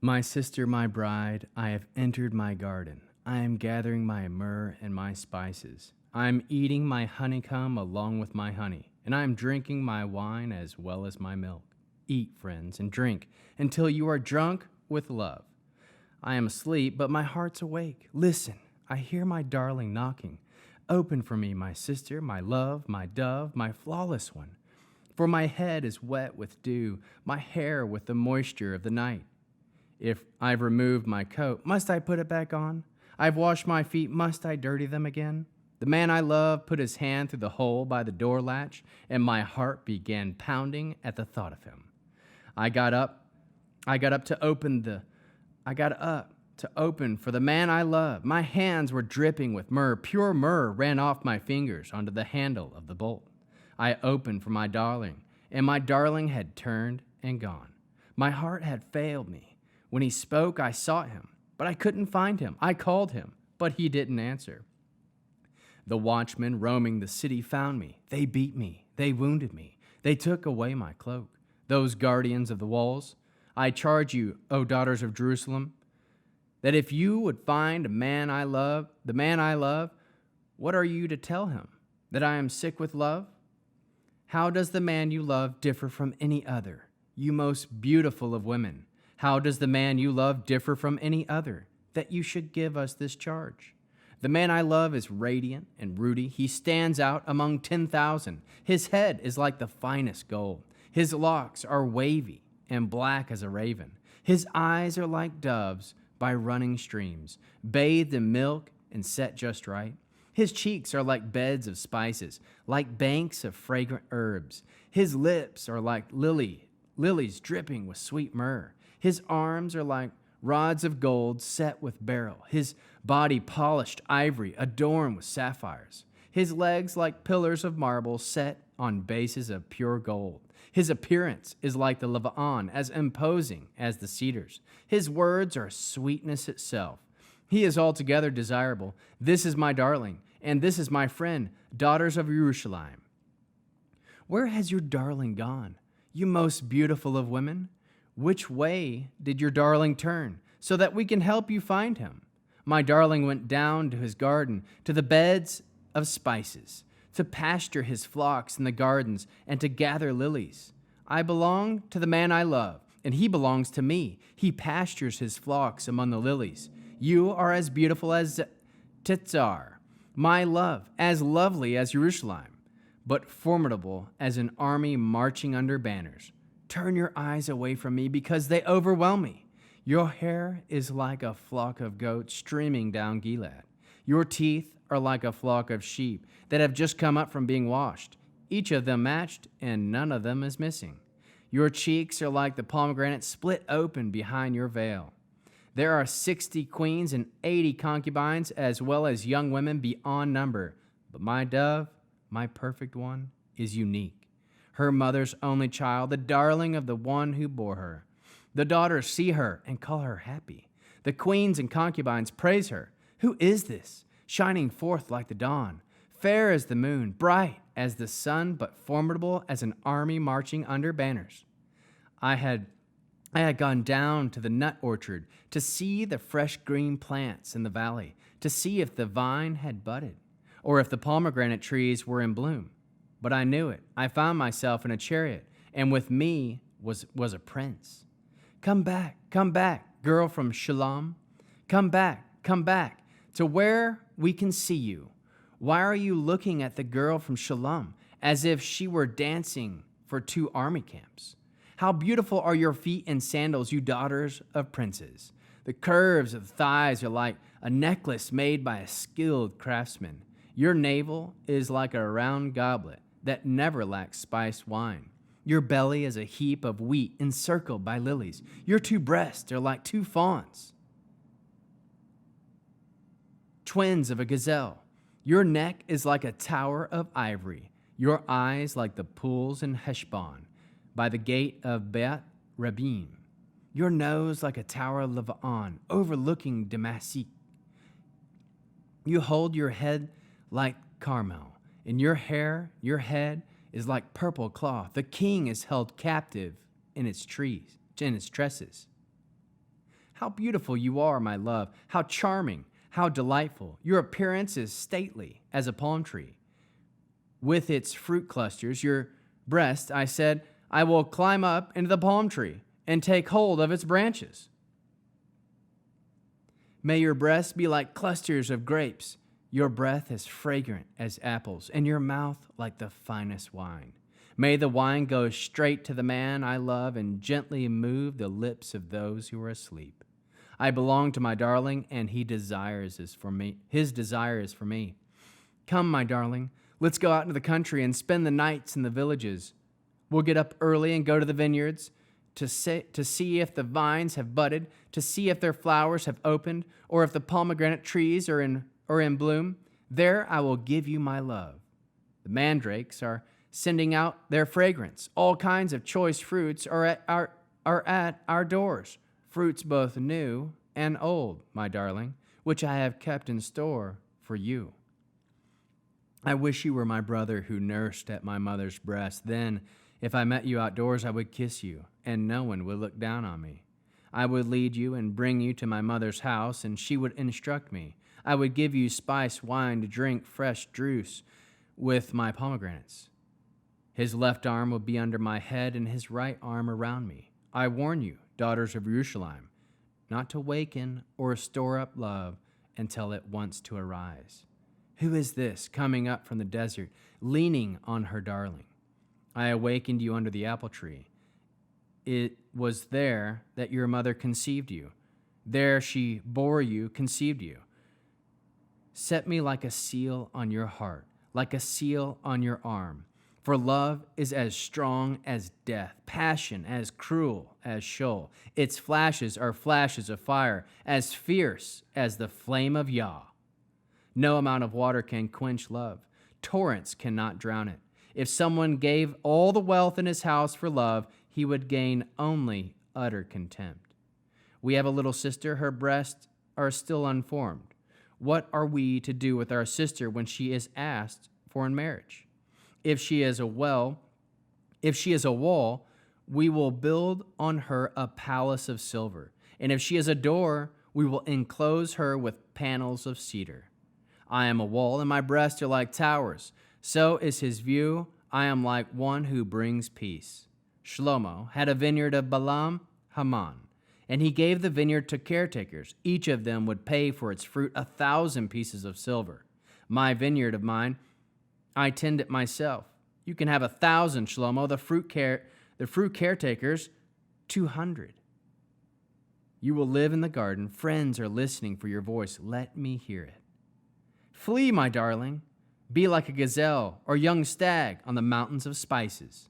My sister, my bride, I have entered my garden. I am gathering my myrrh and my spices. I am eating my honeycomb along with my honey, and I am drinking my wine as well as my milk. Eat, friends, and drink until you are drunk with love. I am asleep, but my heart's awake. Listen, I hear my darling knocking. Open for me, my sister, my love, my dove, my flawless one. For my head is wet with dew, my hair with the moisture of the night. If I've removed my coat, must I put it back on? I've washed my feet, must I dirty them again? The man I love put his hand through the hole by the door latch, and my heart began pounding at the thought of him. I got up to open for the man I love. My hands were dripping with myrrh. Pure myrrh ran off my fingers onto the handle of the bolt. I opened for my darling, and my darling had turned and gone. My heart had failed me. When he spoke, I sought him, but I couldn't find him. I called him, but he didn't answer. The watchmen roaming the city found me. They beat me. They wounded me. They took away my cloak. Those guardians of the walls, I charge you, O daughters of Jerusalem, that if you would find the man I love, what are you to tell him? That I am sick with love? How does the man you love differ from any other, you most beautiful of women? How does the man you love differ from any other, that you should give us this charge? The man I love is radiant and ruddy. He stands out among 10,000. His head is like the finest gold. His locks are wavy and black as a raven. His eyes are like doves by running streams, bathed in milk and set just right. His cheeks are like beds of spices, like banks of fragrant herbs. His lips are like lilies dripping with sweet myrrh. His arms are like rods of gold set with beryl. His body polished ivory adorned with sapphires. His legs like pillars of marble set on bases of pure gold. His appearance is like the Lebanon, as imposing as the cedars. His words are sweetness itself. He is altogether desirable. This is my darling, and this is my friend, daughters of Jerusalem. Where has your darling gone, you most beautiful of women? Which way did your darling turn, so that we can help you find him? My darling went down to his garden, to the beds of spices, to pasture his flocks in the gardens, and to gather lilies. I belong to the man I love, and he belongs to me. He pastures his flocks among the lilies. You are as beautiful as Titzar, my love, as lovely as Jerusalem, but formidable as an army marching under banners. Turn your eyes away from me because they overwhelm me. Your hair is like a flock of goats streaming down Gilead. Your teeth are like a flock of sheep that have just come up from being washed, each of them matched, and none of them is missing. Your cheeks are like the pomegranate split open behind your veil. There are 60 queens and 80 concubines, as well as young women beyond number. But my dove, my perfect one, is unique. Her mother's only child, the darling of the one who bore her. The daughters see her and call her happy. The queens and concubines praise her. Who is this, shining forth like the dawn, fair as the moon, bright as the sun, but formidable as an army marching under banners? I had gone down to the nut orchard to see the fresh green plants in the valley, to see if the vine had budded, or if the pomegranate trees were in bloom. But I knew it. I found myself in a chariot, and with me was a prince. Come back, girl from Shalom. Come back to where we can see you. Why are you looking at the girl from Shalom as if she were dancing for 2 army camps? How beautiful are your feet in sandals, you daughters of princes. The curves of the thighs are like a necklace made by a skilled craftsman. Your navel is like a round goblet that never lacks spiced wine. Your belly is a heap of wheat encircled by lilies. Your 2 breasts are like 2 fawns, twins of a gazelle. Your neck is like a tower of ivory. Your eyes like the pools in Heshbon, by the gate of Bet Rabim. Your nose like a tower of Lebanon, overlooking Damascus. You hold your head like Carmel. In your head is like purple cloth. The king is held captive in its tresses. How beautiful you are, my love. How charming, how delightful. Your appearance is stately as a palm tree. With its fruit clusters, your breast, I said, I will climb up into the palm tree and take hold of its branches. May your breasts be like clusters of grapes, your breath as fragrant as apples, and your mouth like the finest wine. May the wine go straight to the man I love and gently move the lips of those who are asleep. I belong to my darling, and his desire is for me. Come, my darling, let's go out into the country and spend the nights in the villages. We'll get up early and go to the vineyards to see if the vines have budded, to see if their flowers have opened, or if the pomegranate trees are in bloom. There I will give you my love. The mandrakes are sending out their fragrance. All kinds of choice fruits are at our doors, fruits both new and old, my darling, which I have kept in store for you. I wish you were my brother who nursed at my mother's breast. Then, if I met you outdoors, I would kiss you, and no one would look down on me. I would lead you and bring you to my mother's house, and she would instruct me. I would give you spiced wine to drink, fresh juice with my pomegranates. His left arm would be under my head and his right arm around me. I warn you, daughters of Jerusalem, not to waken or store up love until it wants to arise. Who is this coming up from the desert, leaning on her darling? I awakened you under the apple tree. It was there that your mother conceived you. There she bore you, conceived you. Set me like a seal on your heart, like a seal on your arm. For love is as strong as death, passion as cruel as Sheol. Its flashes are flashes of fire, as fierce as the flame of Yah. No amount of water can quench love. Torrents cannot drown it. If someone gave all the wealth in his house for love, he would gain only utter contempt. We have a little sister. Her breasts are still unformed. What are we to do with our sister when she is asked for in marriage? If she is a wall, we will build on her a palace of silver. And if she is a door, we will enclose her with panels of cedar. I am a wall, and my breasts are like towers. So is his view. I am like one who brings peace. Shlomo had a vineyard of Balaam, Haman, and he gave the vineyard to caretakers. Each of them would pay for its fruit 1,000 pieces of silver. My vineyard of mine, I tend it myself. You can have 1,000, Shlomo. The fruit caretakers, 200. You will live in the garden. Friends are listening for your voice. Let me hear it. Flee, my darling. Be like a gazelle or young stag on the mountains of spices.